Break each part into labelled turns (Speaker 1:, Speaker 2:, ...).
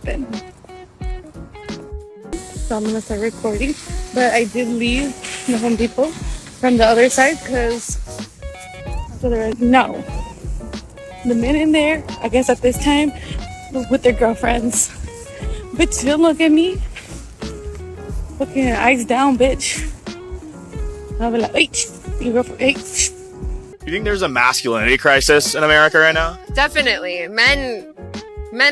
Speaker 1: happen. So I'm gonna start recording. But I did leave the Home Depot from the other side because no. The men in there, I guess at this time, were with their girlfriends. Bitch, don't look at me. Fucking eyes down, bitch. I'll be like, hey, your girlfriend, hey.
Speaker 2: You think there's a masculinity crisis in America right now?
Speaker 3: Definitely. Men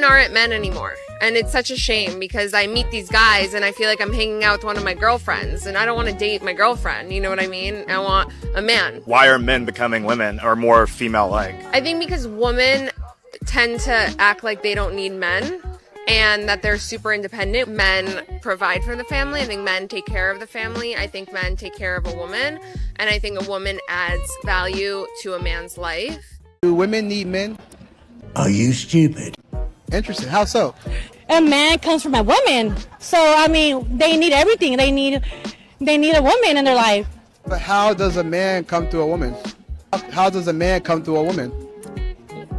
Speaker 3: aren't men anymore. And it's such a shame because I meet these guys and I feel like I'm hanging out with one of my girlfriends and I don't want to date my girlfriend, you know what I mean? I want a man.
Speaker 2: Why are men becoming women or more female-like?
Speaker 3: I think because women tend to act like they don't need men and that they're super independent. Men provide for the family. I think men take care of the family. I think men take care of a woman. And I think a woman adds value to a man's life.
Speaker 4: Do women need men?
Speaker 5: Are you stupid?
Speaker 4: Interesting. How so?
Speaker 6: A man comes from a woman. So, I mean, they need everything. They need a woman in their life.
Speaker 4: But how does a man come to a woman? How does a man come to a woman?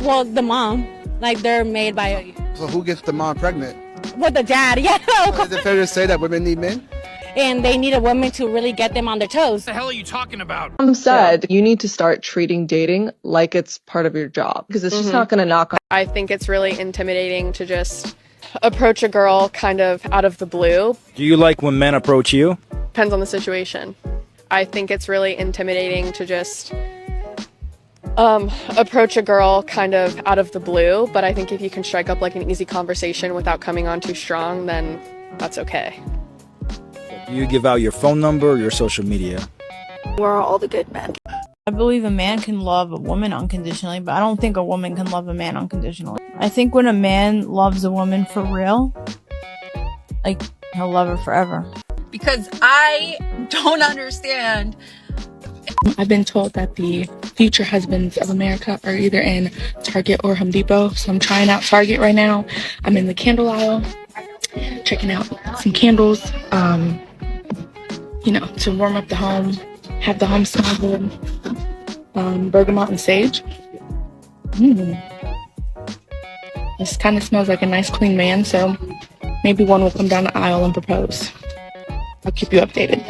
Speaker 6: Well, the mom. Like, they're made by...
Speaker 4: So who gets the mom pregnant?
Speaker 6: With the dad, yeah.
Speaker 4: Is it fair to say that women need men?
Speaker 6: And they need a woman to really get them on their toes.
Speaker 7: What the hell are you talking about?
Speaker 8: I'm sad. You need to start treating dating like it's part of your job because it's just not going to knock on.
Speaker 3: I think it's really intimidating to just approach a girl kind of out of the blue.
Speaker 7: Do you like when men approach you?
Speaker 3: Depends on the situation. I think it's really intimidating to just approach a girl kind of out of the blue. But I think if you can strike up like an easy conversation without coming on too strong, then that's okay.
Speaker 7: Do you give out your phone number or your social media?
Speaker 1: We're all the good men.
Speaker 9: I believe a man can love a woman unconditionally, but I don't think a woman can love a man unconditionally. I think when a man loves a woman for real, like, he'll love her forever.
Speaker 10: Because I don't understand.
Speaker 1: I've been told that the future husbands of America are either in Target or Home Depot. So I'm trying out Target right now. I'm in the candle aisle, checking out some candles, to warm up the home, have the home smell good. Bergamot and sage. This kind of smells like a nice clean man, so maybe one will come down the aisle and propose. I'll keep you updated.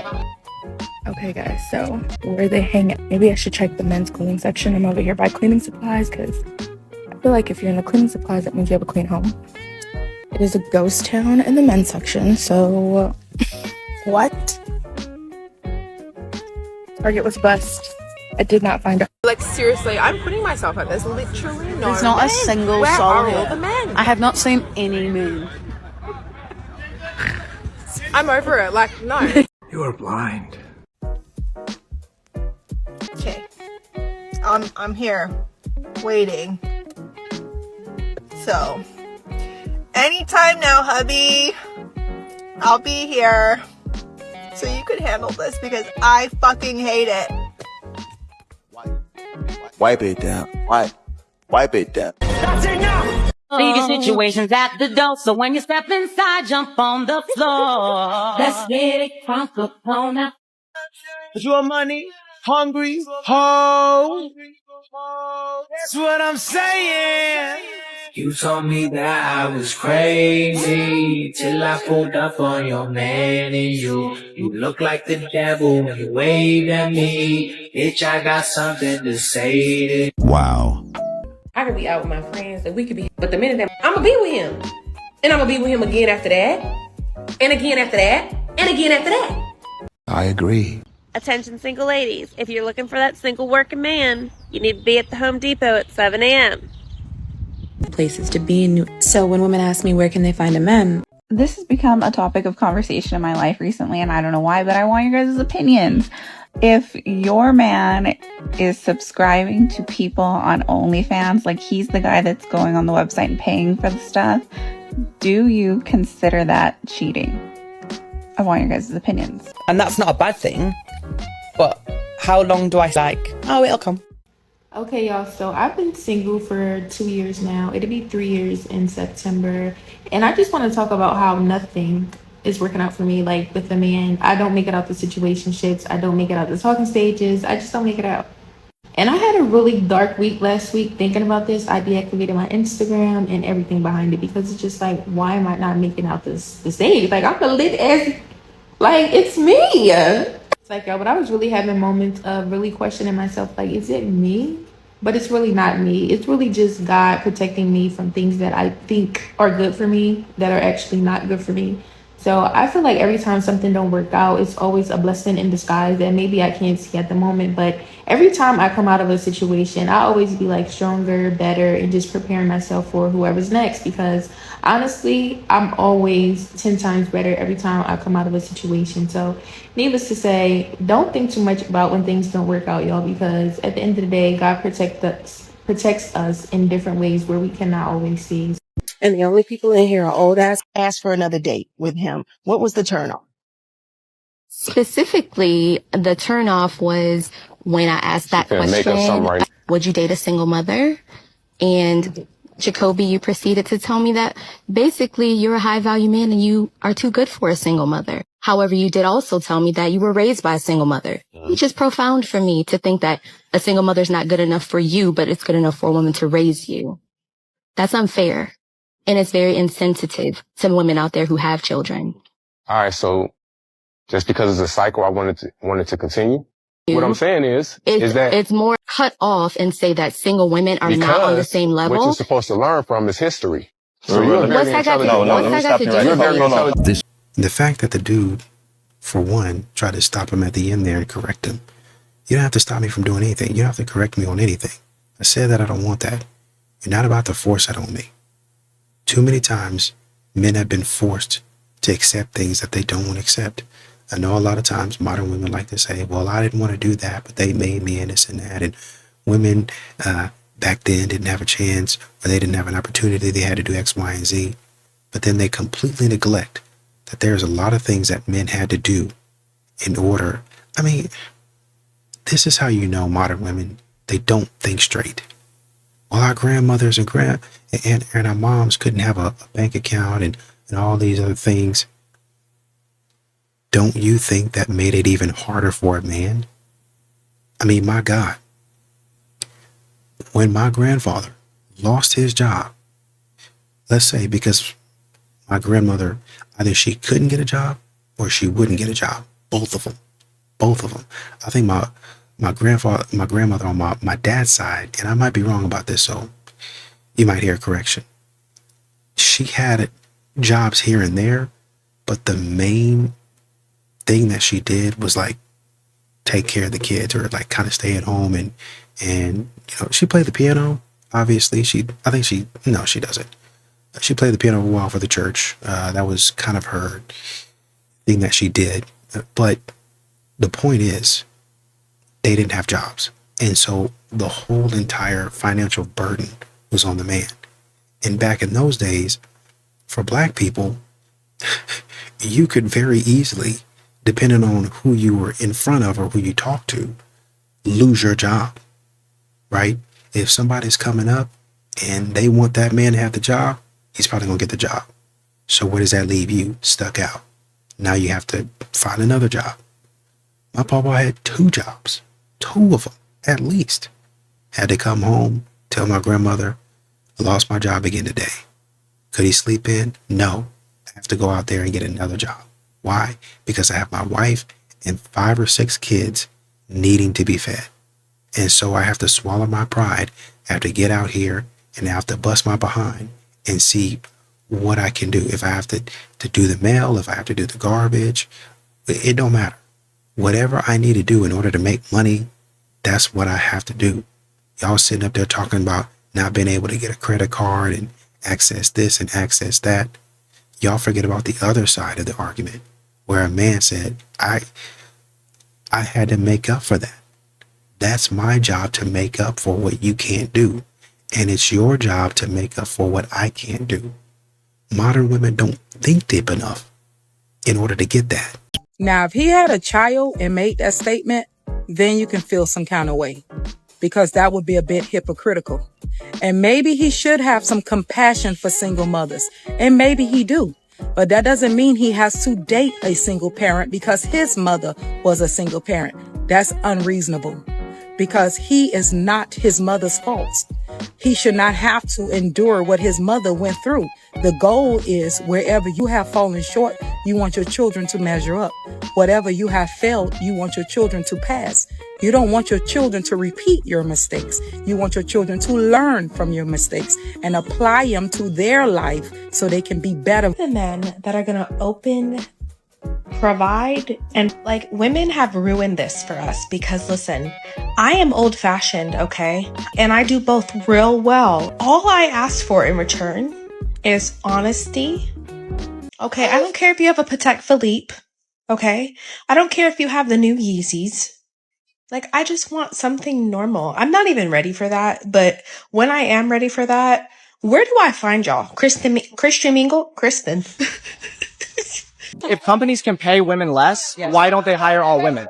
Speaker 1: Okay guys, so where they hang out. Maybe I should check the men's clothing section. I'm over here by cleaning supplies because I feel like if you're in the cleaning supplies, that means you have a clean home. It is a ghost town in the men's section, so what? Target was bust. I did not find a...
Speaker 3: Like, seriously, I'm putting myself at this. Literally no
Speaker 10: There's not
Speaker 3: men.
Speaker 10: a single
Speaker 3: Where
Speaker 10: soul
Speaker 3: are
Speaker 10: here.
Speaker 3: all the men?
Speaker 10: I have not seen any men.
Speaker 3: I'm over it. Like, no.
Speaker 5: You are blind.
Speaker 10: Okay. I'm here. Waiting. So. Anytime now, hubby. I'll be here. So you could handle this because I fucking hate it.
Speaker 5: Wipe it down. Wipe it down.
Speaker 11: Leave your situations at the door, so when you step inside, jump on the floor. Let's get it crunk up on up.
Speaker 7: Your money, hungry, ho. That's what I'm saying.
Speaker 12: You told me that I was crazy till I pulled up on your man and you look like the devil when you waved at me. Bitch, I got something to say to you.
Speaker 5: Wow.
Speaker 13: I could be out with my friends and we could be, but the minute that I'm gonna be with him, and I'm gonna be with him again after that, and again after that, and again after that.
Speaker 5: I agree.
Speaker 14: Attention single ladies, if you're looking for that single working man, you need to be at the Home Depot at 7 a.m.
Speaker 15: Places to be in. So when women ask me where can they find a man,
Speaker 16: this has become a topic of conversation in my life recently, and I don't know why, but I want your guys' opinions. If your man is subscribing to people on OnlyFans, like he's the guy that's going on the website and paying for the stuff, do you consider that cheating? I want your guys' opinions.
Speaker 17: And that's not a bad thing, but how long do I like? Oh, it'll come.
Speaker 1: Okay, y'all, so I've been single for 2 years now. It'll be 3 years in September. And I just want to talk about how nothing is working out for me, like with a man. I don't make it out the situationships. I don't make it out the talking stages. I just don't make it out.
Speaker 18: And I had a really dark week last week thinking about this. I deactivated my Instagram and everything behind it because it's just like, why am I not making out this stage? Like, I'm a lit as, like, it's me. It's like, yo, but I was really having moments of really questioning myself, like, is it me? But it's really not me. It's really just God protecting me from things that I think are good for me that are actually not good for me. So I feel like every time something don't work out, it's always a blessing in disguise that maybe I can't see at the moment. But every time I come out of a situation, I always be like stronger, better, and just preparing myself for whoever's next. Because honestly, I'm always 10 times better every time I come out of a situation. So needless to say, don't think too much about when things don't work out, y'all, because at the end of the day, God protects us in different ways where we cannot always see.
Speaker 19: And the only people in here are old ass. Asked for another date with him. What was the turn off?
Speaker 20: Specifically, the turnoff was when I asked that question, would you date a single mother? And Jacoby, you proceeded to tell me that basically you're a high value man and you are too good for a single mother. However, you did also tell me that you were raised by a single mother, which is profound for me to think that a single mother is not good enough for you, but it's good enough for a woman to raise you. That's unfair. And it's very insensitive to women out there who have children.
Speaker 21: All right, so just because it's a cycle, I wanted to continue. What I'm saying is that
Speaker 20: it's more cut off and say that single women are not on the same level.
Speaker 21: What you're supposed to learn from is history.
Speaker 20: So you're
Speaker 21: what's
Speaker 20: that got to do with it?
Speaker 22: The fact that the dude, for one, tried to stop him at the end there and correct him. You don't have to stop me from doing anything. You don't have to correct me on anything. I said that I don't want that. You're not about to force that on me. Too many times, men have been forced to accept things that they don't want to accept. I know a lot of times modern women like to say, well, I didn't want to do that, but they made me and this and that. And women back then didn't have a chance, or they didn't have an opportunity. They had to do X, Y, and Z. But then they completely neglect that there's a lot of things that men had to do in order. I mean, this is how you know modern women, they don't think straight. Well, our grandmothers and our moms couldn't have a bank account and all these other things. Don't you think that made it even harder for a man? I mean, my God, when my grandfather lost his job, let's say because my grandmother, either she couldn't get a job or she wouldn't get a job. Both of them. I think my grandmother on my dad's side, and I might be wrong about this, so you might hear a correction. She had jobs here and there, but the main thing that she did was like take care of the kids or like kind of stay at home and you know, she played the piano. Obviously, she doesn't. She played the piano a while for the church. That was kind of her thing that she did. But the point is, they didn't have jobs. And so the whole entire financial burden was on the man. And back in those days, for black people, you could very easily, depending on who you were in front of or who you talked to, lose your job, right? If somebody's coming up and they want that man to have the job, he's probably going to get the job. So where does that leave you? Stuck out. Now you have to find another job. My papa had 2 jobs. 2 of them, at least. Had to come home, tell my grandmother, I lost my job again today. Could he sleep in? No. I have to go out there and get another job. Why? Because I have my wife and 5 or 6 kids needing to be fed. And so I have to swallow my pride. I have to get out here and I have to bust my behind and see what I can do. If I have to do the mail, if I have to do the garbage, it don't matter. Whatever I need to do in order to make money, that's what I have to do. Y'all sitting up there talking about not being able to get a credit card and access this and access that. Y'all forget about the other side of the argument where a man said, I had to make up for that. That's my job to make up for what you can't do. And it's your job to make up for what I can't do. Modern women don't think deep enough in order to get that.
Speaker 23: Now, if he had a child and made that statement, then you can feel some kind of way, because that would be a bit hypocritical. And maybe he should have some compassion for single mothers, and maybe he do. But that doesn't mean he has to date a single parent because his mother was a single parent. That's unreasonable. because he is not his mother's fault. He should not have to endure what his mother went through. The goal is wherever you have fallen short, you want your children to measure up. Whatever you have failed, you want your children to pass. You don't want your children to repeat your mistakes. You want your children to learn from your mistakes and apply them to their life so they can be better.
Speaker 2: The men that are going to open, provide, and like women have ruined this for us because listen, I am old fashioned, okay? And I do both real well. All I ask for in return is honesty. Okay, I don't care if you have a Patek Philippe, okay? I don't care if you have the new Yeezys. Like, I just want something normal. I'm not even ready for that, but when I am ready for that, where do I find y'all? Kristen Mingle? Kristen.
Speaker 4: If companies can pay women less, why don't they hire all women?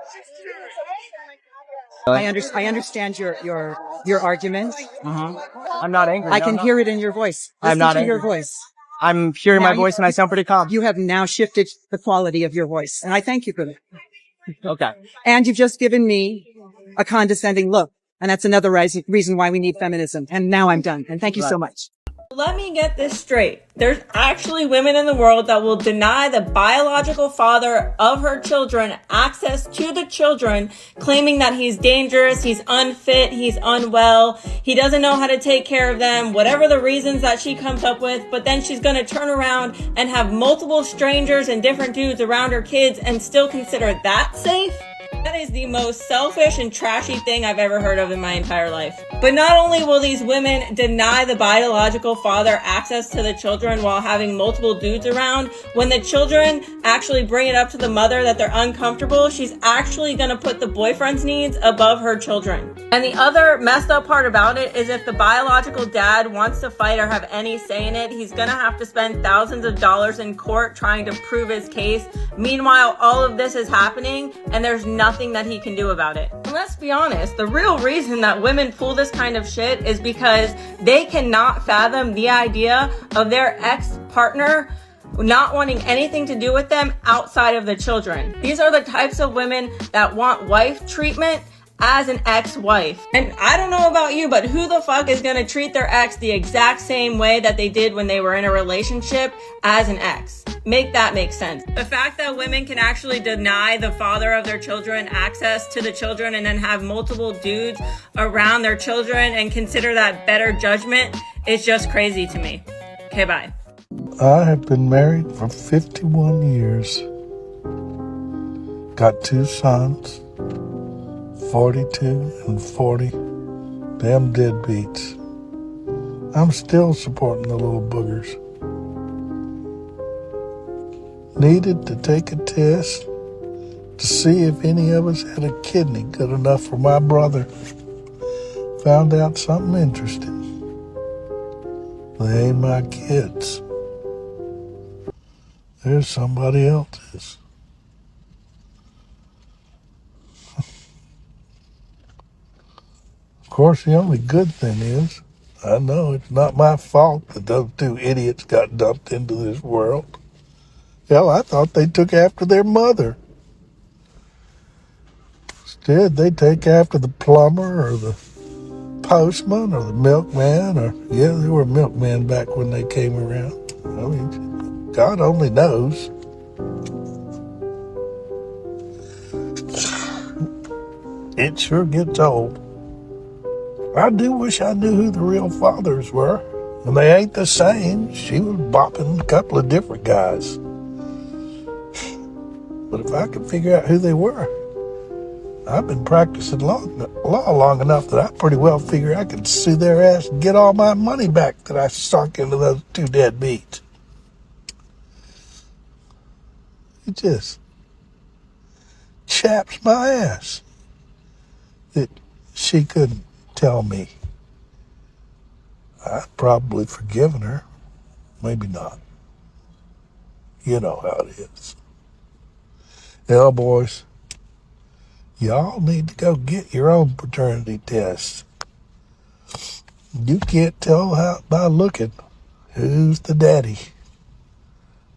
Speaker 6: I understand your argument.
Speaker 4: I'm not angry.
Speaker 6: I can hear it in your voice.
Speaker 4: I'm not angry.
Speaker 6: Your voice.
Speaker 4: I'm hearing
Speaker 6: Now
Speaker 4: my voice and I sound pretty calm.
Speaker 6: You have now shifted the quality of your voice, and I thank you for that.
Speaker 4: Okay.
Speaker 6: And you've just given me a condescending look, and that's another reason why we need feminism. And now I'm done. And thank you so much.
Speaker 24: Let me get this straight. There's actually women in the world that will deny the biological father of her children access to the children, claiming that he's dangerous, he's unfit, he's unwell, he doesn't know how to take care of them, whatever the reasons that she comes up with, but then she's going to turn around and have multiple strangers and different dudes around her kids and still consider that safe? That is the most selfish and trashy thing I've ever heard of in my entire life. But not only will these women deny the biological father access to the children while having multiple dudes around, when the children actually bring it up to the mother that they're uncomfortable, she's actually going to put the boyfriend's needs above her children. And the other messed up part about it is if the biological dad wants to fight or have any say in it, he's going to have to spend thousands of dollars in court trying to prove his case. Meanwhile, all of this is happening and there's nothing that he can do about it. And let's be honest, the real reason that women pull this kind of shit is because they cannot fathom the idea of their ex-partner not wanting anything to do with them outside of the children. These are the types of women that want wife treatment as an ex-wife. And I don't know about you, but who the fuck is gonna treat their ex the exact same way that they did when they were in a relationship as an ex? Make that make sense. The fact that women can actually deny the father of their children access to the children and then have multiple dudes around their children and consider that better judgment is just crazy to me. Okay, bye.
Speaker 25: I have been married for 51 years. Got 2 sons, 42 and 40. Damn deadbeats. I'm still supporting the little boogers. Needed to take a test to see if any of us had a kidney good enough for my brother. Found out something interesting. They ain't my kids. There's somebody else's. Of course, the only good thing is, I know it's not my fault that those 2 idiots got dumped into this world. Hell, I thought they took after their mother. Instead, they take after the plumber or the postman or the milkman or, yeah, they were milkmen back when they came around. I mean, God only knows. It sure gets old. I do wish I knew who the real fathers were. And they ain't the same. She was bopping a couple of different guys. But if I could figure out who they were, I've been practicing law long enough that I pretty well figure I could sue their ass and get all my money back that I sunk into those 2 deadbeats. It just chaps my ass that she couldn't tell me. I'd probably forgiven her. Maybe not. You know how it is. Hell, boys, y'all need to go get your own paternity test. You can't tell by looking who's the daddy,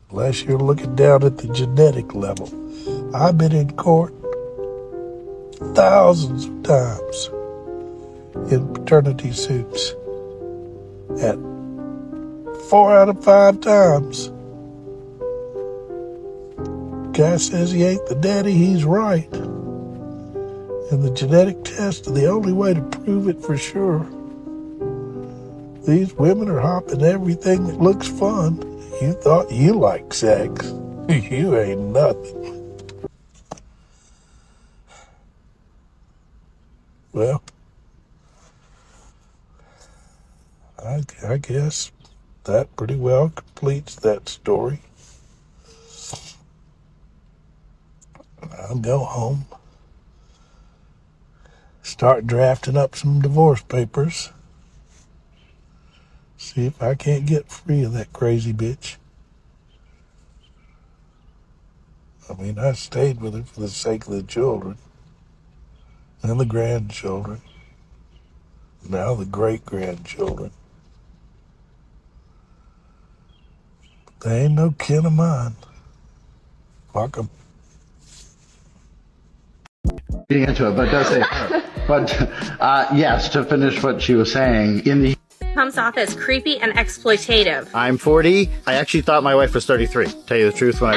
Speaker 25: unless you're looking down at the genetic level. I've been in court thousands of times. in paternity suits. At 4 out of 5 times. Guy says he ain't the daddy, he's right. And the genetic test is the only way to prove it for sure. These women are hopping everything that looks fun. You thought you liked sex. You ain't nothing. Well, I guess that pretty well completes that story. I'll go home, start drafting up some divorce papers, see if I can't get free of that crazy bitch. I mean, I stayed with her for the sake of the children and the grandchildren, now the great-grandchildren. But they ain't no kin of mine. Fuck 'em.
Speaker 3: Getting into it, but does say, but yes, to finish what she was saying, in the
Speaker 14: Comes off as creepy and exploitative.
Speaker 8: I'm 40. I actually thought my wife was 33. Tell you the truth, when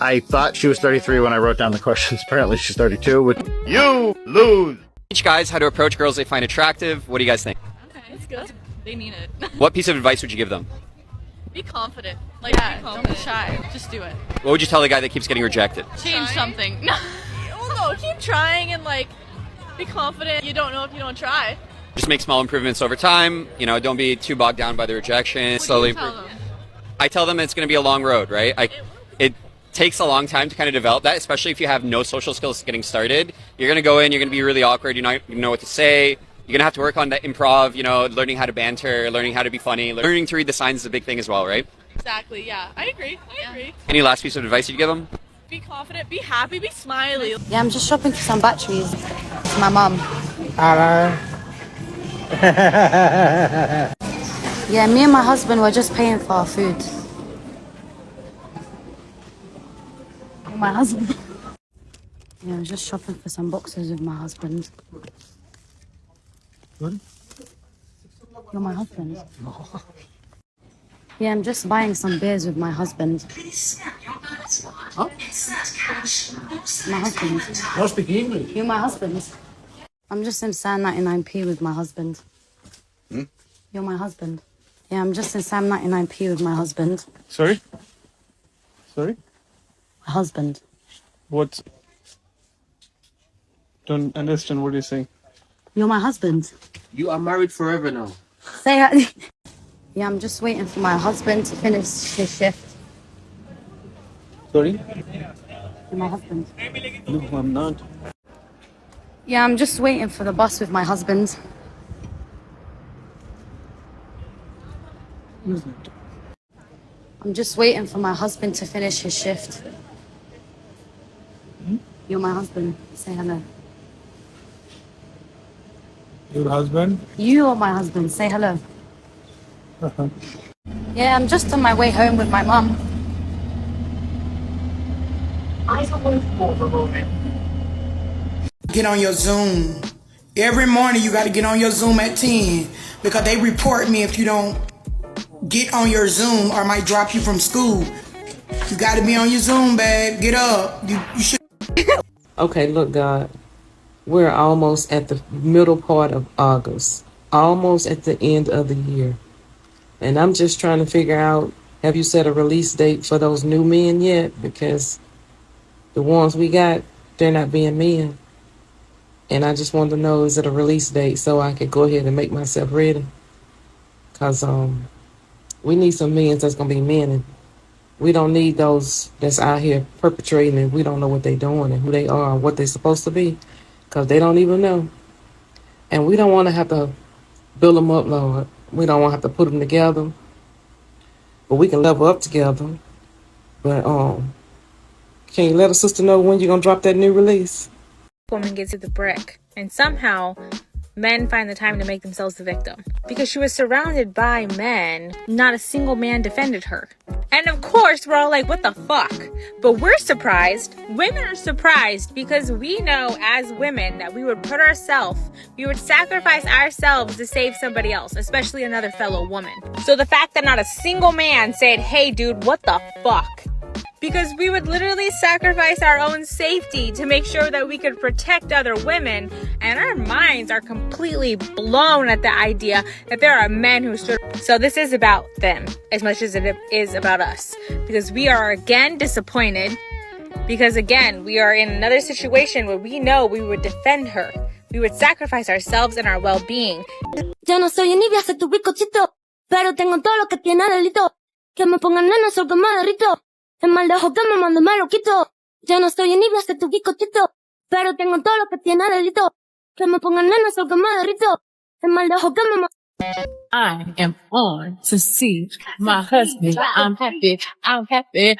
Speaker 8: I thought she was 33 when I wrote down the questions. Apparently she's 32. You lose.
Speaker 9: Teach guys how to approach girls they find attractive. What do you guys think?
Speaker 10: Okay, it's good. They need it.
Speaker 9: What piece of advice would you give them?
Speaker 10: Be confident. Like, be confident. Don't be shy. Just do it.
Speaker 9: What would you tell the guy that keeps getting rejected?
Speaker 10: Change something. No. Well, no, keep trying and, like, be confident. You don't know if you don't try.
Speaker 9: Just make small improvements over time. You know, don't be too bogged down by the rejection. Slowly improve. I tell them it's going to be a long road, right? It takes a long time to kind of develop that, especially if you have no social skills getting started. You're going to go in, you're going to be really awkward. You're not going to know what to say. You're going to have to work on the improv, you know, learning how to banter, learning how to be funny. Learning to read the signs is a big thing as well, right?
Speaker 10: Exactly, yeah. I agree.
Speaker 9: Any last piece of advice you'd give them?
Speaker 10: Be confident, be happy, be smiley.
Speaker 11: Yeah, I'm just shopping for some batteries. To my mum.
Speaker 26: Hello.
Speaker 11: Yeah, me and my husband were just paying for our food. My husband. Yeah, I was just shopping for some boxes with my husband.
Speaker 26: What?
Speaker 11: You're my husband. Yeah, I'm just buying some beers with my husband.
Speaker 26: Huh?
Speaker 11: My husband.
Speaker 26: I speak English.
Speaker 11: You're my husband. I'm just in Sam 99p with my husband.
Speaker 26: Hmm?
Speaker 11: You're my husband. Yeah, I'm just in Sam 99p with my husband.
Speaker 26: Sorry? Sorry?
Speaker 11: My husband.
Speaker 26: What? Don't understand what you're saying.
Speaker 11: You're my husband.
Speaker 26: You are married forever now.
Speaker 11: Say hi. Yeah, I'm just waiting for my husband to finish his shift.
Speaker 26: Sorry?
Speaker 11: You're my husband.
Speaker 26: No, I'm not.
Speaker 11: Yeah, I'm just waiting for the bus with my husband. I'm just waiting for my husband to finish his shift. You're my husband. Say hello.
Speaker 26: Your husband?
Speaker 11: You are my husband. Say hello.
Speaker 26: Uh-huh.
Speaker 11: Yeah, I'm just on my way home with my mum.
Speaker 27: Get on your Zoom. Every morning you got to get on your Zoom at 10 because they report me if you don't get on your Zoom or might drop you from school. You got to be on your Zoom, babe. Get up. You should.
Speaker 28: Okay, look, God. We're almost at the middle part of August. Almost at the end of the year. And I'm just trying to figure out, have you set a release date for those new men yet? Because the ones we got, they're not being men. And I just wanted to know, is it a release date so I could go ahead and make myself ready? Because we need some men that's going to be men. And we don't need those that's out here perpetrating and we don't know what they're doing and who they are and what they're supposed to be. Because they don't even know. And we don't want to have to build them up, Lord. We don't want to have to put them together. But we can level up together. But can you let a sister know when you're going to drop that new release?
Speaker 29: Woman gets to the brick, and somehow
Speaker 1: men find the time to make themselves the victim. Because she was surrounded by men, not a single man defended her. And of course, we're all like, what the fuck? But we're surprised. Women are surprised because we know as women that we would sacrifice ourselves to save somebody else, especially another fellow woman. So the fact that not a single man said, hey dude, what the fuck? Because we would literally sacrifice our own safety to make sure that we could protect other women, and our minds are completely blown at the idea that there are men who stood. So this is about them as much as it is about us, because we are again disappointed, because again we are in another situation where we know we would defend her, we would sacrifice ourselves and our well-being.
Speaker 11: Yo no soy envidia, soy tu bizcochito, pero tengo todo lo que tiene delito. Que me pongan nena, soy que me derrito. El mal de ojo que me mando me lo quito. Yo no soy envidia, soy tu bizcochito, pero tengo todo lo que tiene delito. Que me pongan nena, soy que me derrito. El mal de ojo que me mando.
Speaker 5: I am on to see my husband. I'm happy. I'm happy.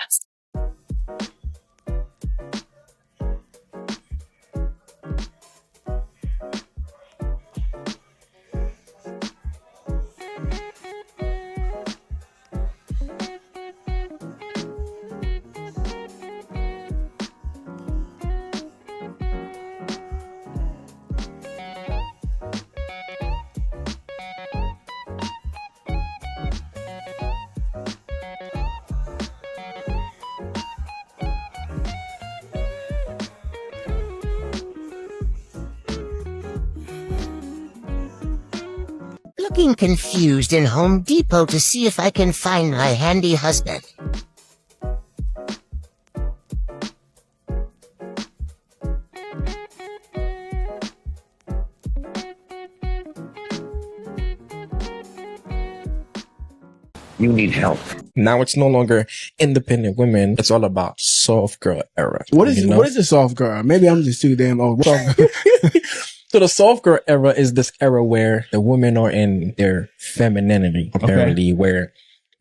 Speaker 7: Looking confused in Home Depot to see if I can find my handy husband.
Speaker 12: You need help. Now it's no longer independent women. It's all about soft girl era.
Speaker 13: What is the soft girl? Maybe I'm just too damn old.
Speaker 12: So the soft girl era is this era where the women are in their femininity, apparently, where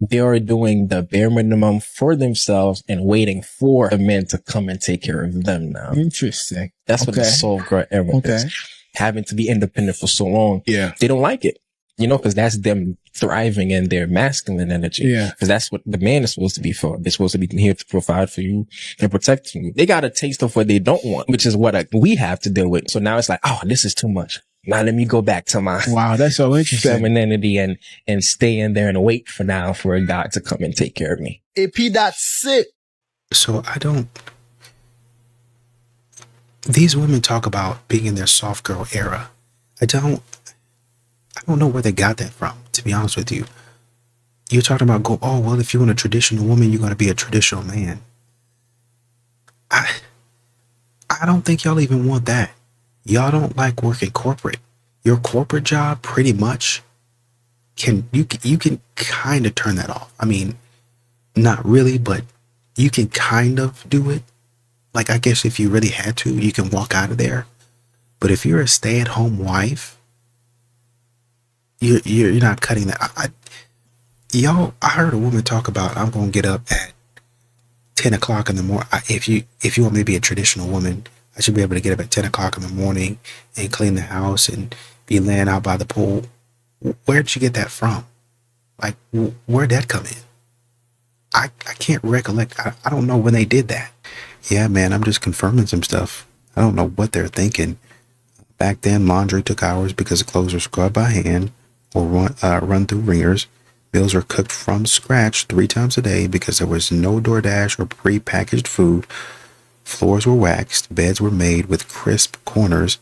Speaker 12: they are doing the bare minimum for themselves and waiting for the men to come and take care of them now.
Speaker 13: Interesting.
Speaker 12: That's what the soft girl era is. Having to be independent for so long.
Speaker 13: Yeah.
Speaker 12: They don't like it. You know, because that's them thriving in their masculine energy.
Speaker 13: Yeah.
Speaker 12: Because that's what the man is supposed to be for. They're supposed to be here to provide for you and protect you. They got a taste of what they don't want, which is what we have to deal with. So now it's like, oh, this is too much. Now let me go back to my
Speaker 13: that's so interesting.
Speaker 12: Femininity and stay in there and wait for a guy to come and take care of me.
Speaker 13: AP.6.
Speaker 22: So these women talk about being in their soft girl era. I don't know where they got that from, to be honest with you. You're talking about if you want a traditional woman, you're going to be a traditional man. I don't think y'all even want that. Y'all don't like working corporate. Your corporate job pretty much you can kind of turn that off. I mean, not really, but you can kind of do it. Like, I guess if you really had to, you can walk out of there. But if you're a stay-at-home wife, you're not cutting that. I heard a woman talk about, I'm going to get up at 10 o'clock in the morning. If you want me to be a traditional woman, I should be able to get up at 10 o'clock in the morning and clean the house and be laying out by the pool. Where'd you get that from? Like, where'd that come in? I can't recollect. I don't know when they did that. Yeah, man, I'm just confirming some stuff. I don't know what they're thinking. Back then, laundry took hours because the clothes were scrubbed by hand or run through wringers. Meals were cooked from scratch 3 times a day because there was no DoorDash or pre-packaged food. Floors were waxed, beds were made with crisp corners,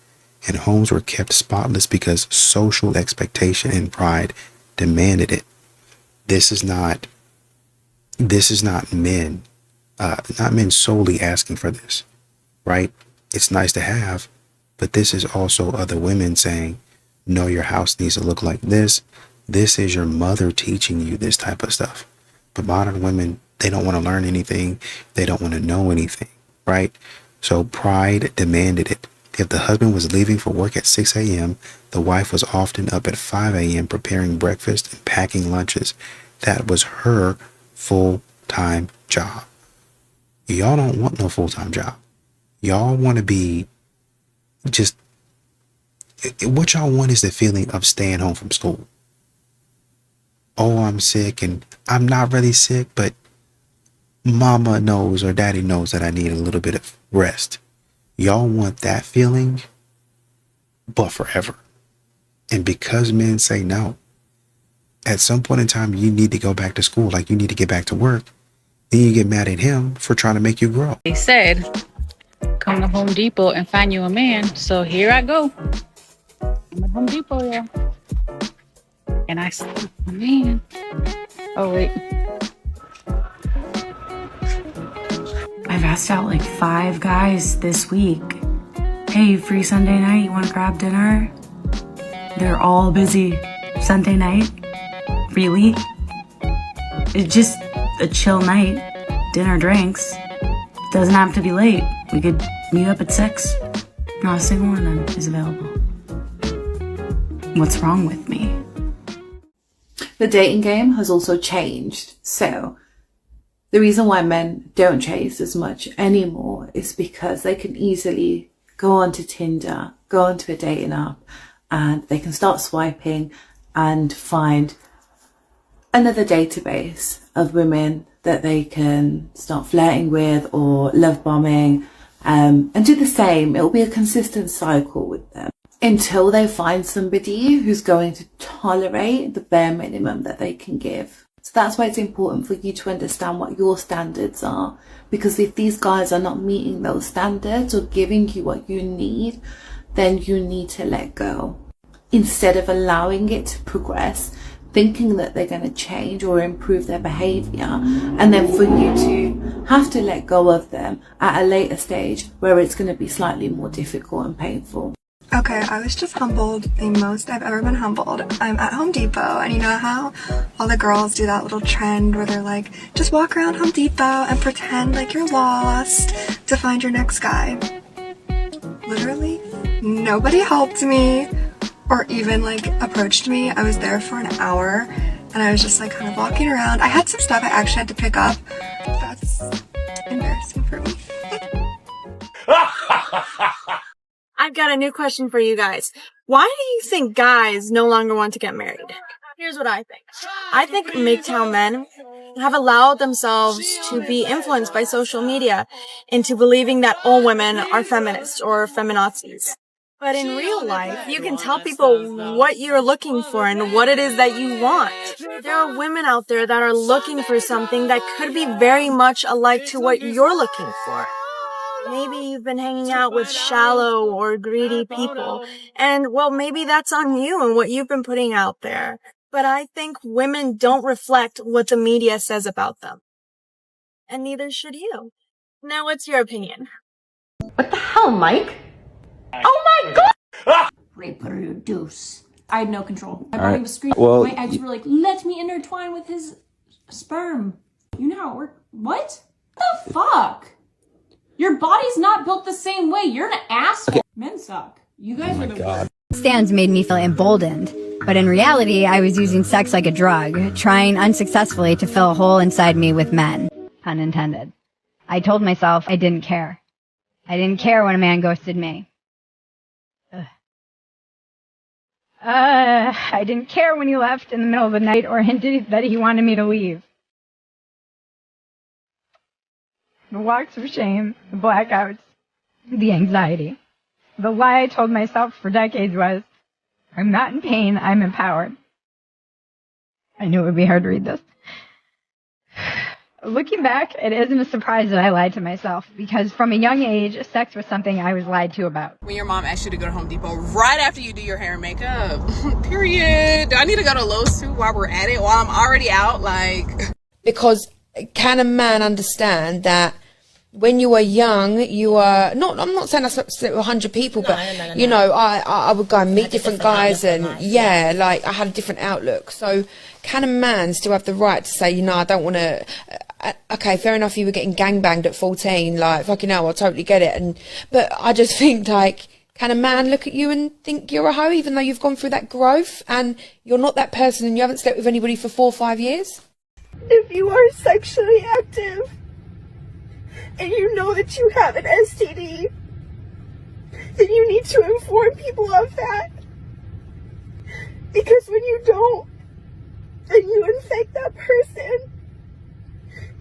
Speaker 22: and homes were kept spotless because social expectation and pride demanded it. This is not men, not men solely asking for this, right? It's nice to have, but this is also other women saying, no, your house needs to look like this. This is your mother teaching you this type of stuff. But modern women, they don't want to learn anything. They don't want to know anything, right? So pride demanded it. If the husband was leaving for work at 6 a.m., the wife was often up at 5 a.m. preparing breakfast and packing lunches. That was her full-time job. Y'all don't want no full-time job. Y'all want to be just What y'all want is the feeling of staying home from school. Oh, I'm sick, and I'm not really sick, but mama knows or daddy knows that I need a little bit of rest. Y'all want that feeling, but forever. And because men say no, at some point in time, you need to go back to school, like you need to get back to work. Then you get mad at him for trying to make you grow.
Speaker 15: They said, come to Home Depot and find you a man. So here I go. I'm at Home Depot, yeah. And I said, man. Oh, wait.
Speaker 16: I've asked out like 5 guys this week. Hey, free Sunday night, you want to grab dinner? They're all busy. Sunday night? Really? It's just a chill night. Dinner, drinks. Doesn't have to be late. We could meet up at 6. Not a single one of them is available. What's wrong with me?
Speaker 17: The dating game has also changed. So the reason why men don't chase as much anymore is because they can easily go onto Tinder, go onto a dating app, and they can start swiping and find another database of women that they can start flirting with or love bombing, and do the same. It'll be a consistent cycle with them until they find somebody who's going to tolerate the bare minimum that they can give. So that's why it's important for you to understand what your standards are, because if these guys are not meeting those standards or giving you what you need, then you need to let go instead of allowing it to progress, thinking that they're going to change or improve their behavior, and then for you to have to let go of them at a later stage where it's going to be slightly more difficult and painful.
Speaker 18: Okay, I was just humbled, the most I've ever been humbled. I'm at Home Depot, and you know how all the girls do that little trend where they're like, just walk around Home Depot and pretend like you're lost to find your next guy. Literally, nobody helped me or even like approached me. I was there for an hour, and I was just like kind of walking around. I had some stuff I actually had to pick up. That's embarrassing for me.
Speaker 10: I've got a new question for you guys. Why do you think guys no longer want to get married? Here's what I think. I think MGTOW men have allowed themselves to be influenced by social media into believing that all women are feminists or feminazis. But in real life, you can tell people what you're looking for and what it is that you want. There are women out there that are looking for something that could be very much alike to what you're looking for. Maybe you've been hanging out with shallow or greedy people, and well, maybe that's on you and what you've been putting out there. But I think women don't reflect what the media says about them. And neither should you. Now, what's your opinion?
Speaker 19: What the hell, Mike? Oh my god! Reproduce. I had no control. My body was screaming.
Speaker 20: Well,
Speaker 19: my eggs were like, let me intertwine with his sperm. You know how it works. What? What the fuck? Your body's not built the same way. You're an asshole. Okay. Men suck. You guys are the worst.
Speaker 21: Stands made me feel emboldened, but in reality, I was using sex like a drug, trying unsuccessfully to fill a hole inside me with men. Pun intended. I told myself I didn't care. I didn't care when a man ghosted me. I didn't care when he left in the middle of the night or hinted that he wanted me to leave. The walks of shame, the blackouts, the anxiety. The lie I told myself for decades was, I'm not in pain, I'm empowered. I knew it would be hard to read this. Looking back, it isn't a surprise that I lied to myself, because from a young age, sex was something I was lied to about.
Speaker 23: When your mom asks you to go to Home Depot right after you do your hair and makeup, period. Do I need to go to Lowe's too while we're at it, while I'm already out?
Speaker 29: Because can a man understand that when you are young, you are not, I'm not saying I slept with 100 people, but you know, I would go and meet different guys, and yeah, like I had a different outlook. So can a man still have the right to say, you know, I don't want to, okay, fair enough, you were getting gangbanged at 14, like fucking hell, I totally get it. But I just think, like, can a man look at you and think you're a hoe, even though you've gone through that growth and you're not that person and you haven't slept with anybody for 4 or 5 years?
Speaker 19: If you are sexually active and you know that you have an STD,
Speaker 18: then you need to inform people of that. Because when you don't, and you infect that person,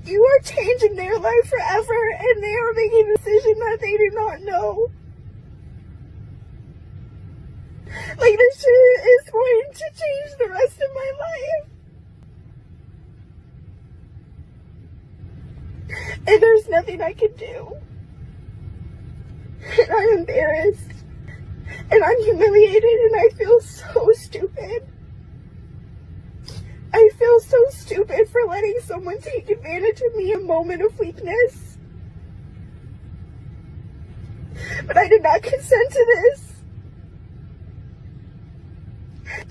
Speaker 18: you are changing their life forever, and they are making a decision that they do not know. Like, this shit is going to change the rest of my life. And there's nothing I can do. And I'm embarrassed. And I'm humiliated, and I feel so stupid. I feel so stupid for letting someone take advantage of me in a moment of weakness. But I did not consent to this.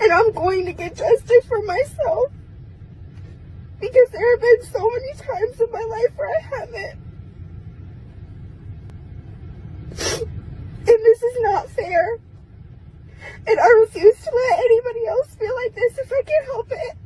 Speaker 18: And I'm going to get justice for myself. Because there have been so many times in my life where I haven't. And this is not fair. And I refuse to let anybody else feel like this if I can help it.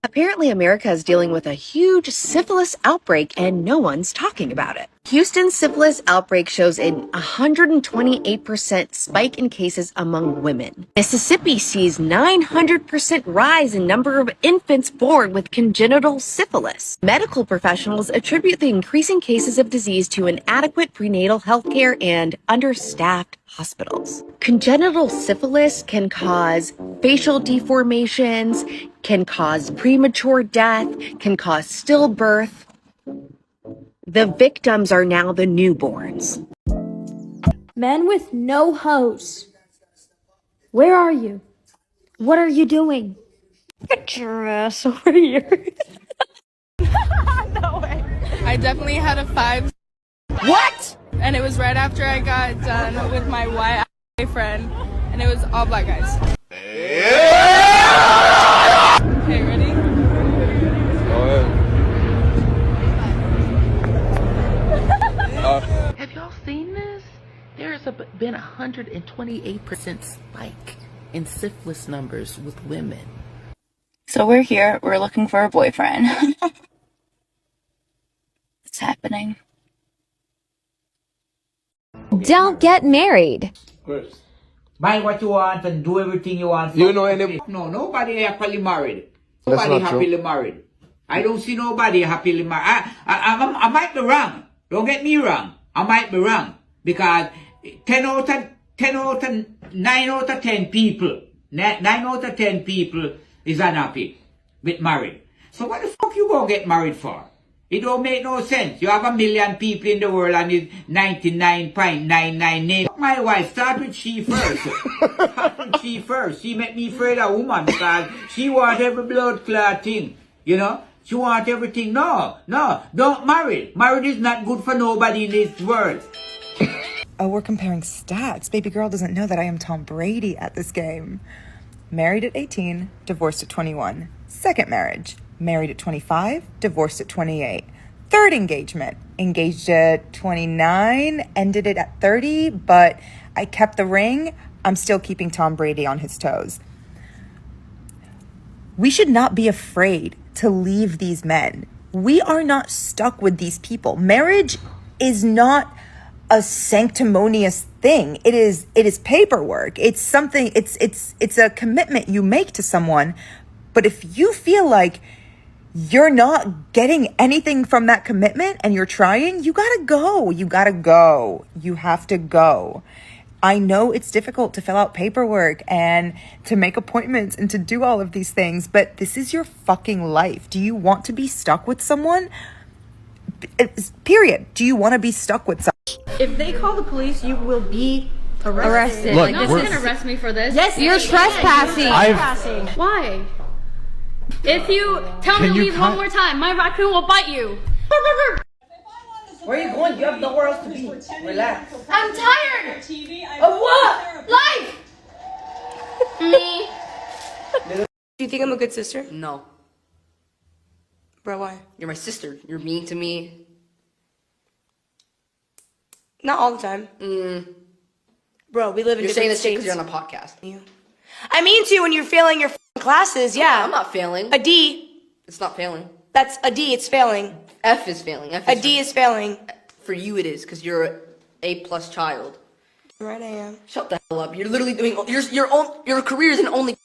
Speaker 2: Apparently, America is dealing with a huge syphilis outbreak and no one's talking about it. Houston's syphilis outbreak shows an 128% spike in cases among women. Mississippi sees 900% rise in number of infants born with congenital syphilis. Medical professionals attribute the increasing cases of disease to inadequate prenatal health care and understaffed hospitals. Congenital syphilis can cause facial deformations, can cause premature death, can cause stillbirth. The victims are now the newborns.
Speaker 11: Men with no hose. Where are you? What are you doing? Get your ass over here.
Speaker 3: No way. I definitely had a 5.
Speaker 2: What?
Speaker 3: And it was right after I got done with my white boyfriend, and it was all black guys. Okay, ready?
Speaker 26: Go ahead.
Speaker 4: Have y'all seen this? There's been 128% spike in syphilis numbers with women.
Speaker 6: So we're here, we're looking for a boyfriend. What's happening?
Speaker 8: Don't get married.
Speaker 14: Buy what you want and do everything you want.
Speaker 26: You know any?
Speaker 14: No, nobody happily married.
Speaker 26: That's
Speaker 14: Nobody
Speaker 26: not true.
Speaker 14: happily married. I don't see nobody happily married. I might be wrong. Don't get me wrong. I might be wrong. Because 9 out of 10 people, 9 out of 10 people is unhappy with married. So what the fuck you gonna get married for? It don't make no sense. You have 1 million people in the world and it's 99.998. My wife, start with she first. Start with she first. She make me afraid of woman because she want every blood clot thing. You know? She want everything. No, don't marry. Marriage is not good for nobody in this world.
Speaker 20: Oh, we're comparing stats. Baby girl doesn't know that I am Tom Brady at this game. Married at 18, divorced at 21. Second marriage. Married at 25, divorced at 28. Third engagement, engaged at 29, ended it at 30, but I kept the ring. I'm still keeping Tom Brady on his toes. We should not be afraid to leave these men. We are not stuck with these people. Marriage is not a sanctimonious thing. It is paperwork. It's something, it's a commitment you make to someone. But if you feel like you're not getting anything from that commitment and you're trying, you gotta go. You gotta go. You have to go. I know it's difficult to fill out paperwork and to make appointments and to do all of these things, but this is your fucking life. Do you want to be stuck with someone? Period. Do you want to be stuck with someone?
Speaker 24: If they call the police, you will be arrested.
Speaker 26: Look,
Speaker 24: no
Speaker 26: we're-
Speaker 24: one's gonna arrest me for this.
Speaker 8: Yes, you're trespassing.
Speaker 24: Why? If you tell me
Speaker 26: Can
Speaker 24: to
Speaker 26: you
Speaker 24: leave one
Speaker 26: cut-
Speaker 24: more time, my raccoon will bite you.
Speaker 14: Where are you going? You have nowhere else to be. Relax.
Speaker 24: I'm tired. Of what? Life. Me.
Speaker 25: Do you think I'm a good sister?
Speaker 24: No.
Speaker 25: Bro, why?
Speaker 24: You're my sister. You're mean to me.
Speaker 25: Not all the time. Bro, we live in
Speaker 24: You're saying
Speaker 25: different
Speaker 24: this because
Speaker 25: states.
Speaker 24: you're on a podcast.
Speaker 25: I mean to when you're failing your classes, yeah.
Speaker 24: I'm not failing.
Speaker 25: A D.
Speaker 24: It's not failing.
Speaker 25: That's a D, it's failing.
Speaker 24: F is failing. F
Speaker 25: A D is failing.
Speaker 24: For you it is, because you're a A+ child.
Speaker 25: Right, I am.
Speaker 1: Shut the hell up. You're literally doing your career is in only.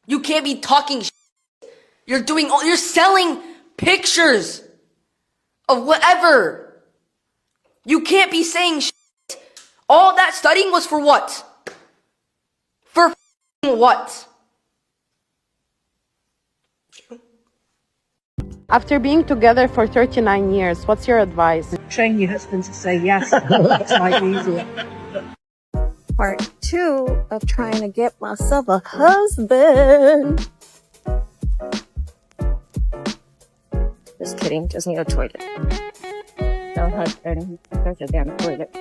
Speaker 1: You can't be talking shit. You're selling pictures of whatever. You can't be saying shit. All that studying was for what? For what?
Speaker 5: After being together for 39 years, what's your advice?
Speaker 24: Train your husband to say yes. It's like easier.
Speaker 7: Part 2 of trying to get myself a husband. Just kidding, just need a toilet. No husband, there's a damn toilet.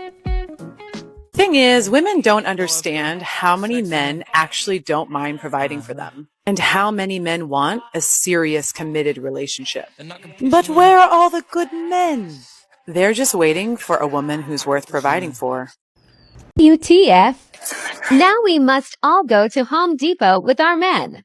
Speaker 9: Thing is, women don't understand how many men actually don't mind providing for them, and how many men want a serious, committed relationship. But where are all the good men? They're just waiting for a woman who's worth providing for.
Speaker 8: UTF. Now we must all go to Home Depot with our men.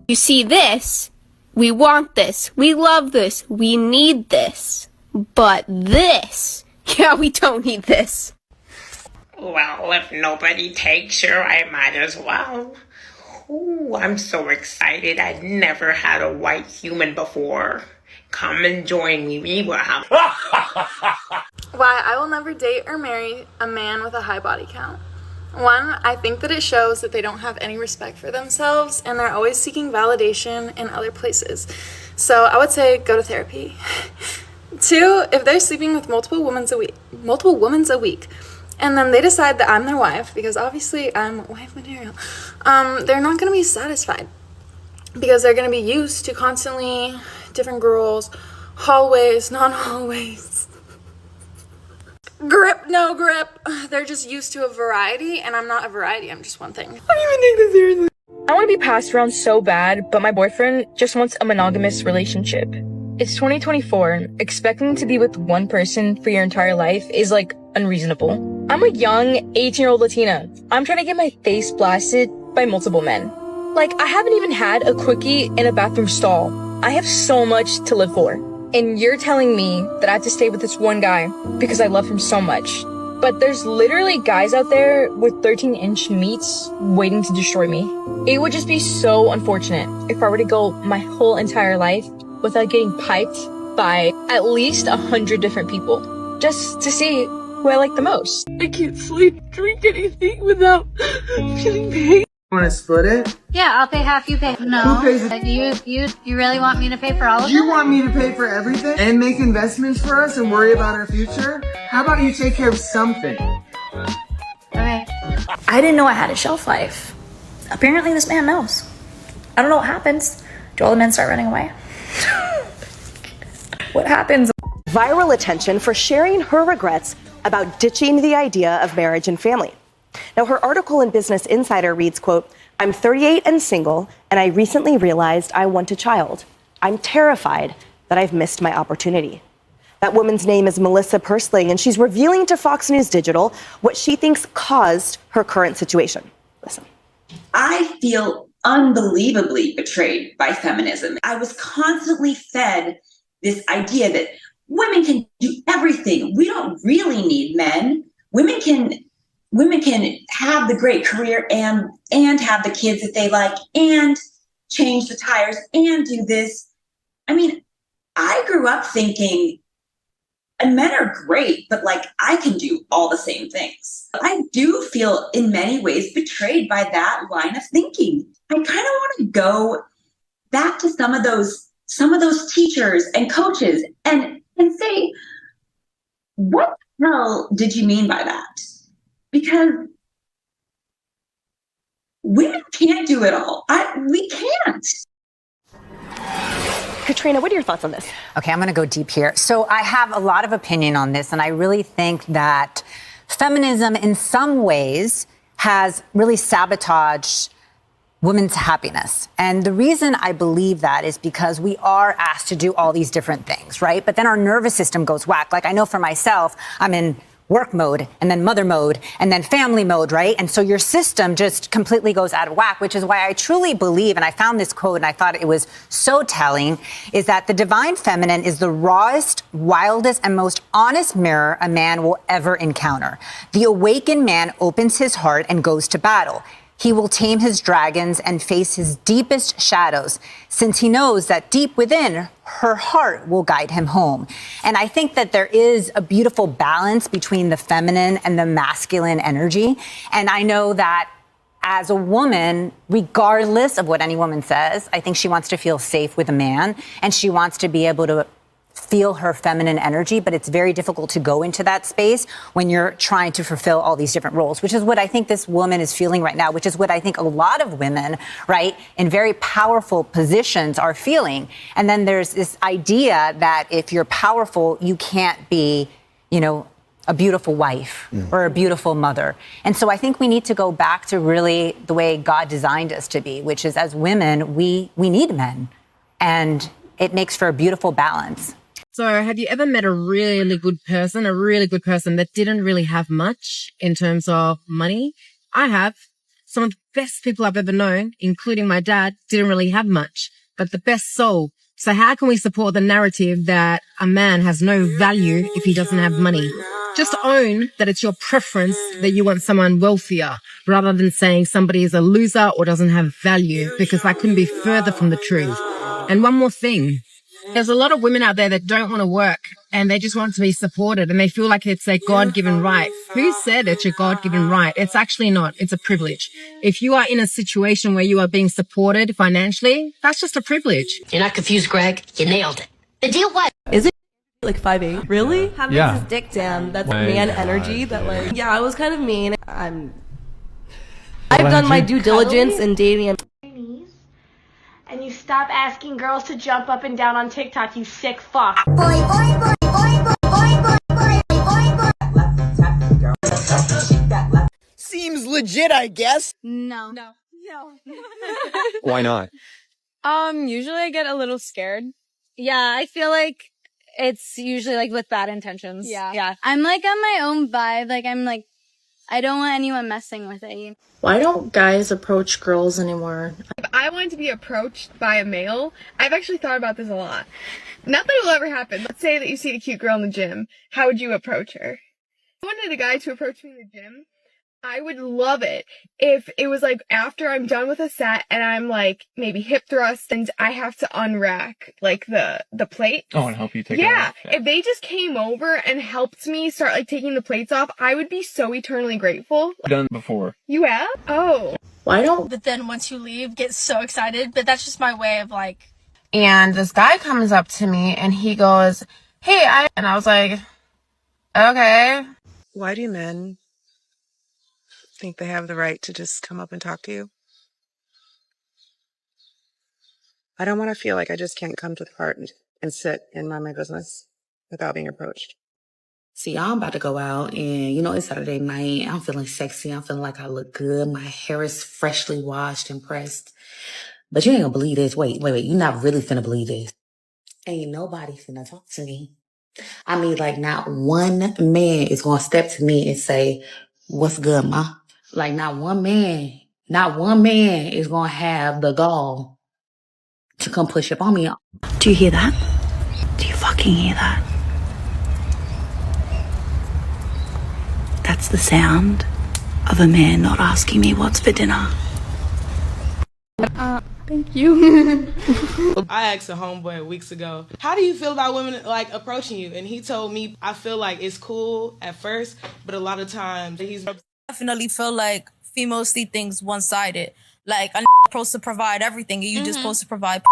Speaker 12: You see this? We want this. We love this. We need this. But this, yeah, we don't need this.
Speaker 13: Well, if nobody takes her, I might as well. Ooh, I'm so excited. I'd never had a white human before. Come and join me. We will have...
Speaker 3: Why I will never date or marry a man with a high body count. One, I think that it shows that they don't have any respect for themselves and they're always seeking validation in other places. So I would say go to therapy. Two, if they're sleeping with multiple women a week, and then they decide that I'm their wife, because obviously I'm wife material, they're not going to be satisfied because they're going to be used to constantly different girls, hallways, non-hallways. Grip, no grip. They're just used to a variety, and I'm not a variety. I'm just one thing. I don't even take this seriously.
Speaker 22: I want to be passed around so bad, but my boyfriend just wants a monogamous relationship. It's 2024. Expecting to be with one person for your entire life is like unreasonable. I'm a young 18-year-old Latina. I'm trying to get my face blasted by multiple men. Like, I haven't even had a quickie in a bathroom stall. I have so much to live for. And you're telling me that I have to stay with this one guy because I love him so much. But there's literally guys out there with 13-inch meats waiting to destroy me. It would just be so unfortunate if I were to go my whole entire life without getting piped by at least 100 different people just to see who I like the most.
Speaker 24: I can't sleep, drink anything without feeling pain.
Speaker 27: Want to split it?
Speaker 28: Yeah, I'll pay half, you pay. No.
Speaker 27: Who pays it?
Speaker 28: You really want me to pay for all of it?
Speaker 27: You want me to pay for everything and make investments for us and worry about our future? How about you take care of something?
Speaker 28: Okay.
Speaker 30: I didn't know I had a shelf life. Apparently this man knows. I don't know what happens. Do all the men start running away? What happens?
Speaker 31: Viral attention for sharing her regrets about ditching the idea of marriage and family. Now, her article in Business Insider reads, quote, "I'm 38 and single, and I recently realized I want a child. I'm terrified that I've missed my opportunity." That woman's name is Melissa Persling, and she's revealing to Fox News Digital what she thinks caused her current situation. Listen.
Speaker 32: I feel unbelievably betrayed by feminism. I was constantly fed this idea that women can do everything. We don't really need men. Women can have the great career and have the kids that they like and change the tires and do this. I mean, I grew up thinking, and men are great, but like I can do all the same things. I do feel in many ways betrayed by that line of thinking. I kind of want to go back to some of those teachers and coaches and say, what the hell did you mean by that? Because women can't do it all. We can't.
Speaker 31: Katrina, what are your thoughts on this?
Speaker 33: Okay, I'm going to go deep here. So I have a lot of opinion on this, and I really think that feminism in some ways has really sabotaged women's happiness. And the reason I believe that is because we are asked to do all these different things, right? But then our nervous system goes whack. Like I know for myself, I'm in work mode and then mother mode and then family mode, right? And so your system just completely goes out of whack, which is why I truly believe, and I found this quote and I thought it was so telling, is that the divine feminine is the rawest, wildest, and most honest mirror a man will ever encounter. The awakened man opens his heart and goes to battle. He will tame his dragons and face his deepest shadows, since he knows that deep within, her heart will guide him home. And I think that there is a beautiful balance between the feminine and the masculine energy. And I know that as a woman, regardless of what any woman says, I think she wants to feel safe with a man and she wants to be able to feel her feminine energy, but it's very difficult to go into that space when you're trying to fulfill all these different roles, which is what I think this woman is feeling right now, which is what I think a lot of women, right, in very powerful positions are feeling. And then there's this idea that if you're powerful, you can't be, you know, a beautiful wife or a beautiful mother. And so I think we need to go back to really the way God designed us to be, which is as women, we need men. And it makes for a beautiful balance.
Speaker 2: So have you ever met a really good person that didn't really have much in terms of money? I have. Some of the best people I've ever known, including my dad, didn't really have much, but the best soul. So how can we support the narrative that a man has no value if he doesn't have money? Just own that it's your preference that you want someone wealthier rather than saying somebody is a loser or doesn't have value, because that couldn't be further from the truth. And one more thing. There's a lot of women out there that don't want to work and they just want to be supported and they feel like it's a God-given right. Who said it's your God-given right? It's actually not. It's a privilege. If you are in a situation where you are being supported financially, that's just a privilege.
Speaker 4: You're not confused, Greg. You nailed it. The deal what?
Speaker 25: Is it like 5'8"? Really? How big
Speaker 6: Yeah.
Speaker 25: is his dick? Damn, that's man energy. That like, yeah, I was kind of mean. I've done my due diligence in dating and.
Speaker 10: And you stop asking girls to jump up and down on TikTok, you sick fuck.
Speaker 11: Seems legit, I guess.
Speaker 15: No.
Speaker 6: Why not?
Speaker 15: Usually I get a little scared. Yeah, I feel like it's usually like with bad intentions. Yeah. I'm like on my own vibe. Like I'm like, I don't want anyone messing with it.
Speaker 16: Why don't guys approach girls anymore?
Speaker 3: If I wanted to be approached by a male, I've actually thought about this a lot. Not that it will ever happen. Let's say that you see a cute girl in the gym. How would you approach her? If I wanted a guy to approach me in the gym, I would love it if it was like after I'm done with a set and I'm like maybe hip thrust and I have to unrack like the plate.
Speaker 6: Oh, and help you take it off.
Speaker 3: Yeah. If they just came over and helped me start like taking the plates off, I would be so eternally grateful.
Speaker 6: I've done it before.
Speaker 3: You have? Oh.
Speaker 16: Why don't?
Speaker 15: But then once you leave, get so excited. But that's just my way of like.
Speaker 16: And this guy comes up to me and he goes, "Hey, and I was like, okay."
Speaker 17: Why do men think they have the right to just come up and talk to you? I don't want to feel like I just can't come to the part and sit and mind my business without being approached.
Speaker 18: See, I'm about to go out and, you know, it's Saturday night. I'm feeling sexy. I'm feeling like I look good. My hair is freshly washed and pressed. But you ain't gonna believe this. Wait. You're not really finna believe this. Ain't nobody finna talk to me. I mean, like, not one man is gonna step to me and say, "What's good, ma?" Like, not one man is gonna have the gall to come push up on me.
Speaker 30: Do you hear that? Do you fucking hear that? That's the sound of a man not asking me what's for dinner.
Speaker 25: Thank you.
Speaker 19: I asked a homeboy weeks ago, how do you feel about women like approaching you? And he told me, I feel like it's cool at first, but a lot of times he's
Speaker 21: definitely feel like females see things one-sided. Like, I'm supposed to provide everything and you just supposed to provide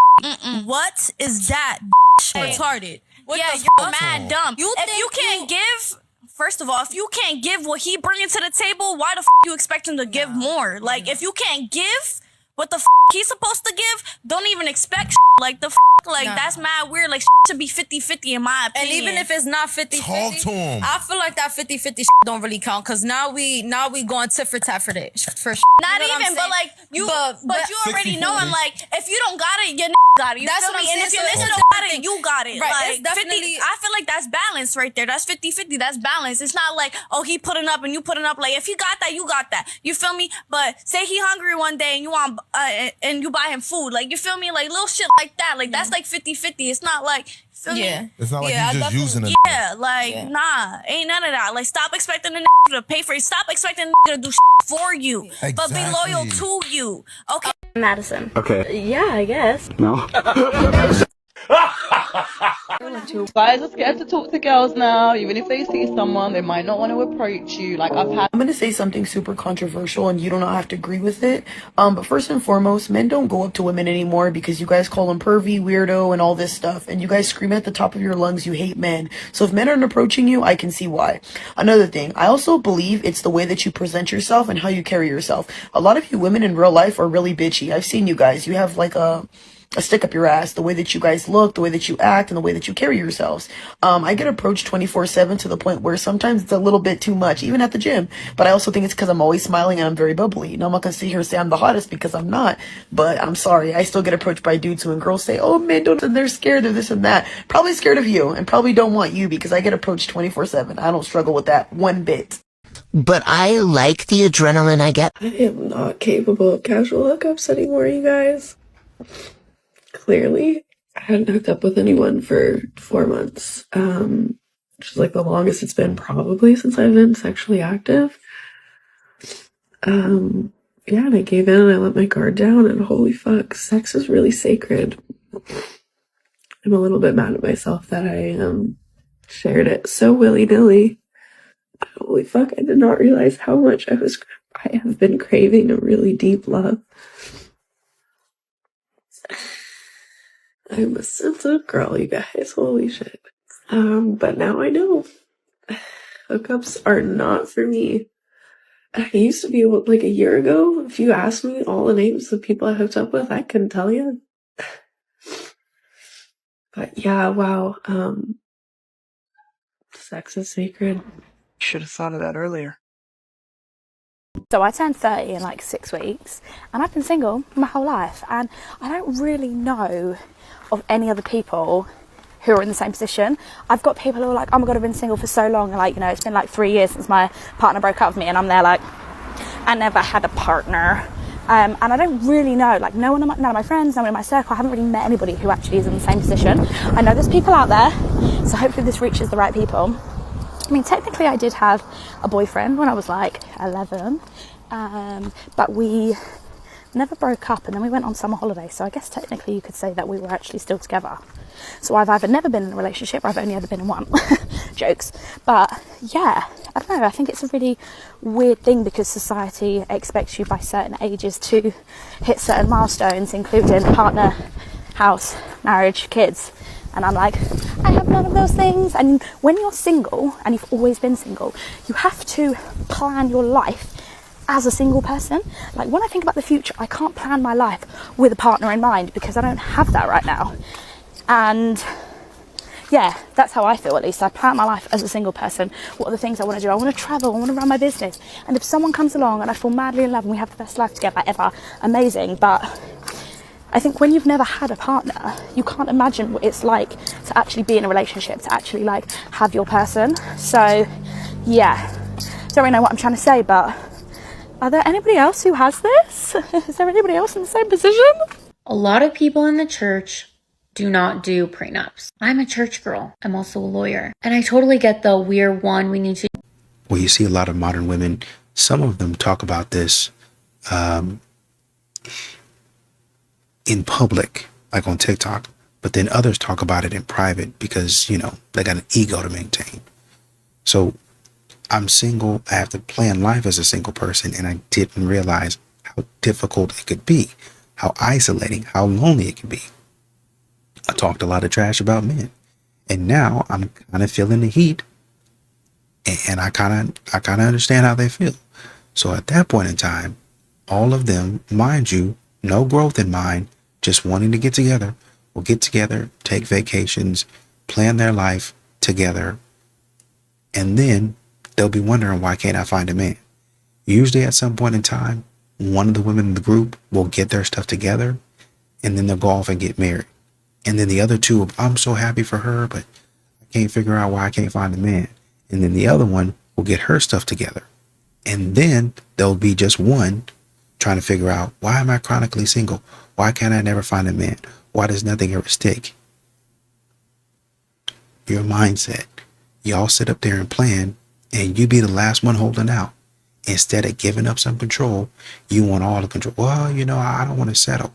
Speaker 21: What is that, retarded?
Speaker 15: Yeah, you're mad dumb. If you can't give, first of all, if you can't give what he bringing to the table, why the you expect him to give more? Like, if you can't give
Speaker 21: what the he's supposed to give, don't even expect like the like that's mad weird. Like should be 50-50 in my opinion.
Speaker 1: And even if it's not 50-50,
Speaker 5: talk to him.
Speaker 1: I feel like that 50-50 don't really count because now we going tit for tat for this. For
Speaker 21: not
Speaker 1: you know
Speaker 21: even, but like you, but you already
Speaker 5: 60-40.
Speaker 21: knowing like if you don't got it, your got it. You
Speaker 1: That's
Speaker 21: feel
Speaker 1: what
Speaker 21: me?
Speaker 1: I'm
Speaker 21: And if
Speaker 1: saying,
Speaker 21: your
Speaker 1: so
Speaker 21: listen
Speaker 1: it's
Speaker 21: don't got
Speaker 1: a
Speaker 21: it, you got it.
Speaker 1: Right,
Speaker 21: Like
Speaker 1: it's definitely.
Speaker 21: I feel like that's balance right there. That's 50-50. That's balance. It's not like, oh, he putting up and you putting up. Like if he got that, you got that. You feel me? But say he hungry one day and you want and you buy him food. Like you feel me? Like little shit like that. Like that's like 50-50. It's not like feel me?
Speaker 5: It's not like
Speaker 21: I
Speaker 5: you just using it.
Speaker 21: Yeah, like nah, ain't none of that. Like stop expecting the to pay for it. Stop expecting the to do for you, but be loyal to you. Okay.
Speaker 25: Madison.
Speaker 6: Okay.
Speaker 25: Yeah, I guess.
Speaker 6: No.
Speaker 7: Guys are scared to talk to girls now. Even if they see someone, they might not want to approach you. Like I'm gonna say something super controversial, and you do not have to agree with it. But first and foremost, men don't go up to women anymore because you guys call them pervy, weirdo, and all this stuff, and you guys scream at the top of your lungs you hate men. So if men aren't approaching you, I can see why. Another thing, I also believe it's the way that you present yourself and how you carry yourself. A lot of you women in real life are really bitchy. I've seen you guys. You have like a stick up your ass, the way that you guys look, the way that you act, and the way that you carry yourselves. I get approached 24/7 to the point where sometimes it's a little bit too much, even at the gym. But I also think it's because I'm always smiling and I'm very bubbly. You know, I'm not gonna sit here and say I'm the hottest because I'm not. But I'm sorry, I still get approached by dudes who and girls say, oh man, don't, and they're scared of this and that. Probably scared of you and probably don't want you because I get approached 24/7. I don't struggle with that one bit.
Speaker 8: But I like the adrenaline I get.
Speaker 9: I am not capable of casual hookups anymore, you guys. Clearly, I hadn't hooked up with anyone for 4 months, which is like the longest it's been probably since I've been sexually active. Yeah, and I gave in and I let my guard down, and holy fuck, sex is really sacred. I'm a little bit mad at myself that I shared it so willy-nilly. Holy fuck, I did not realize how much I have been craving a really deep love. I'm a sensitive girl, you guys. Holy shit. But now I know. Hookups are not for me. I used to be able, like a year ago, if you asked me all the names of people I hooked up with, I couldn't tell you. But yeah, wow. Sex is sacred.
Speaker 17: Should have thought of that earlier.
Speaker 30: So I turned 30 in like 6 weeks, and I've been single my whole life, and I don't really know of any other people who are in the same position. I've got people who are like, oh my god, I've been single for so long, and like, you know, it's been like 3 years since my partner broke up with me, and I'm there like, I never had a partner. And I don't really know, like none of my friends, no one in my circle, I haven't really met anybody who actually is in the same position. I know there's people out there, so hopefully this reaches the right people. I mean, technically I did have a boyfriend when I was like 11, but we never broke up, and then we went on summer holiday, so I guess technically you could say that we were actually still together. So I've either never been in a relationship or I've only ever been in one. Jokes. But yeah, I don't know, I think it's a really weird thing because society expects you by certain ages to hit certain milestones, including partner, house, marriage, kids. And I'm like, I have none of those things. And when you're single, and you've always been single, you have to plan your life as a single person. Like when I think about the future, I can't plan my life with a partner in mind because I don't have that right now. And yeah, that's how I feel at least. I plan my life as a single person. What are the things I want to do? I want to travel, I want to run my business. And if someone comes along and I fall madly in love and we have the best life together ever, amazing. But I think when you've never had a partner, you can't imagine what it's like to actually be in a relationship, to actually like have your person. So yeah, don't really know what I'm trying to say, but are there anybody else who has this? Is there anybody else in the same position?
Speaker 12: A lot of people in the church do not do prenups. I'm a church girl. I'm also a lawyer. And I totally get the we're one, we need to.
Speaker 13: Well, you see a lot of modern women, some of them talk about this in public, like on TikTok, but then others talk about it in private because, you know, they got an ego to maintain. So I'm single. I have to plan life as a single person, and I didn't realize how difficult it could be, how isolating, how lonely it could be. I talked a lot of trash about men, and now I'm kind of feeling the heat, and I kind of understand how they feel. So at that point in time, all of them, mind you, no growth in mind, just wanting to get together, will get together, take vacations, plan their life together, and then they'll be wondering, why can't I find a man? Usually at some point in time, one of the women in the group will get their stuff together, and then they'll go off and get married. And then the other two, I'm so happy for her, but I can't figure out why I can't find a man. And then the other one will get her stuff together. And then there'll be just one trying to figure out, why am I chronically single? Why can't I never find a man? Why does nothing ever stick? Your mindset. Y'all sit up there and plan, and you be the last one holding out. Instead of giving up some control, you want all the control. Well, you know, I don't want to settle.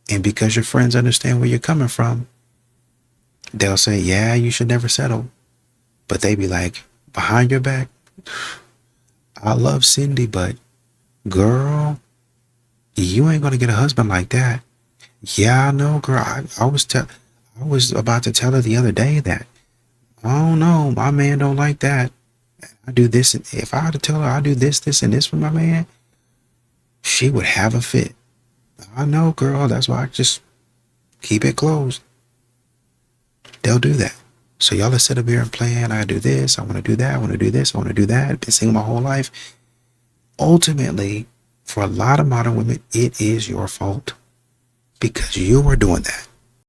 Speaker 13: And because your friends understand where you're coming from, they'll say, yeah, you should never settle. But they be like, behind your back, I love Cindy, but girl, you ain't going to get a husband like that. Yeah, I know, girl. I was about to tell her the other day that, oh no, my man don't like that. I do this, and if I had to tell her I do this, and this for my man, she would have a fit. I know, girl. That's why I just keep it closed. They'll do that. So y'all let's sit up here and plan. I do this. I want to do that. I want to do this. I want to do that. I've been single my whole life. Ultimately, for a lot of modern women, it is your fault because you are doing that.